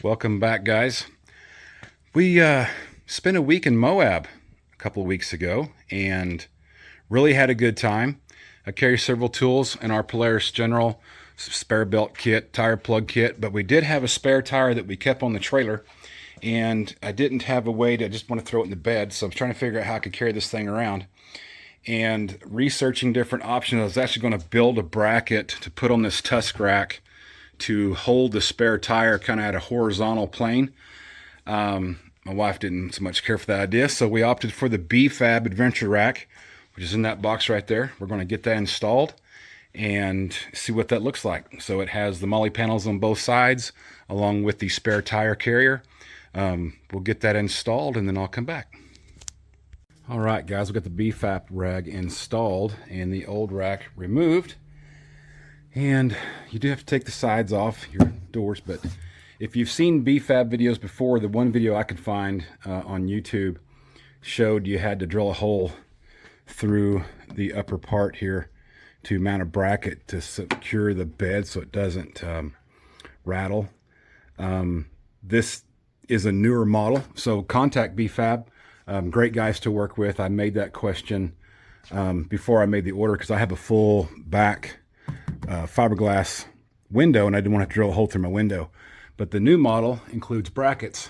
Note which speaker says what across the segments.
Speaker 1: Welcome back, guys. We spent a week in Moab a couple of weeks ago and really had a good time. I carry several tools in our Polaris General, spare belt kit, tire plug kit, but we did have a spare tire that we kept on the trailer, and I didn't have a way to, I just want to throw it in the bed, so I'm trying to figure out how I could carry this thing around. And researching different options, I was actually going to build a bracket to put on this Tusk rack to hold the spare tire kind of at a horizontal plane. My wife didn't so much care for that idea, so we opted for the B-Fab Adventure Rack, which is in that box right there. We're going to get that installed and see what that looks like. So it has the molly panels on both sides, along with the spare tire carrier. We'll get that installed, and then I'll come back. All right, guys, we've got the B-Fab rack installed and the old rack removed. And you do have to take the sides off your doors, but if you've seen B-Fab videos before, the one video I could find on YouTube showed you had to drill a hole through the upper part here to mount a bracket to secure the bed so it doesn't rattle. This is a newer model, so contact B-Fab. Great guys to work with. I made that question before I made the order because I have a full back fiberglass window and I didn't want to drill a hole through my window. But the new model includes brackets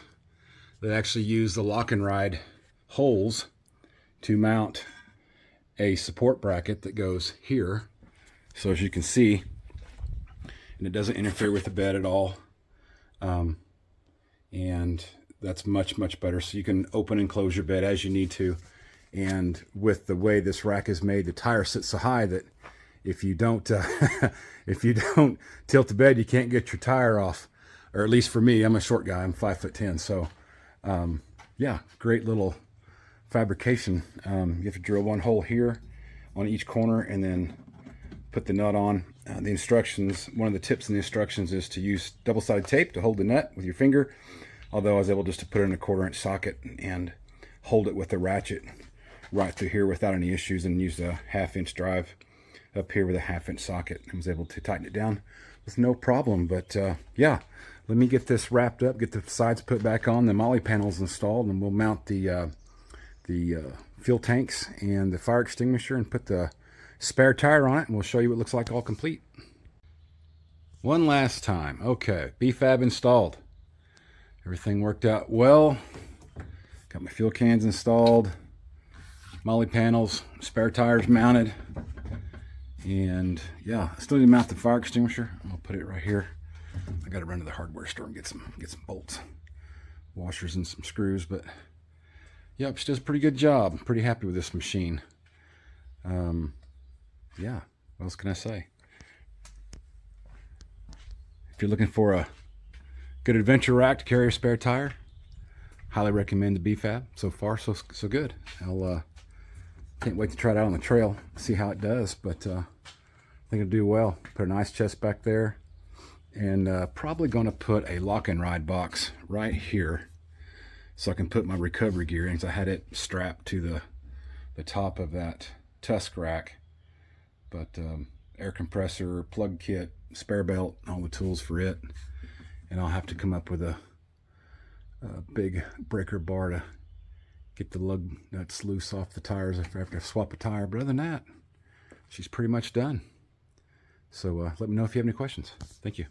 Speaker 1: that actually use the lock and ride holes to mount a support bracket that goes here. So as you can see, and it doesn't interfere with the bed at all. And that's much better. So you can open and close your bed as you need to. And with the way this rack is made, the tire sits so high that if you don't if you don't tilt the bed, you can't get your tire off. Or at least for me, I'm a short guy. I'm 5'10". So yeah, great little fabrication. You have to drill one hole here on each corner and then put the nut on. The instructions, one of the tips in the instructions is to use double-sided tape to hold the nut with your finger. Although I was able just to put it in a 1/4-inch socket and hold it with a ratchet right through here without any issues, and use a 1/2-inch drive up here with a 1/2-inch socket, and was able to tighten it down with no problem. But yeah, let me get this wrapped up, get the sides put back on, the molly panels installed, and we'll mount the fuel tanks and the fire extinguisher and put the spare tire on it, and we'll show you what it looks like all complete. One last time. Okay, B-Fab installed. Everything worked out well. Got my fuel cans installed, molly panels, spare tires mounted, and yeah, I still need to mount the fire extinguisher. I'll put it right here. I got to run to the hardware store and get some bolts, washers, and some screws. But yep, she does a pretty good job. I'm pretty happy with this machine. Yeah, what else can I say? If you're looking for a good adventure rack to carry a spare tire, highly recommend the B-Fab. So far, so good. I'll can't wait to try it out on the trail, see how it does. But I think it'll do well. Put a nice chest back there, and probably going to put a lock and ride box right here, so I can put my recovery gear in. Because I had it strapped to the top of that Tusk rack. But air compressor, plug kit, spare belt, all the tools for it. And I'll have to come up with a big breaker bar to get the lug nuts loose off the tires if I have to swap a tire. But other than that, she's pretty much done. So let me know if you have any questions. Thank you.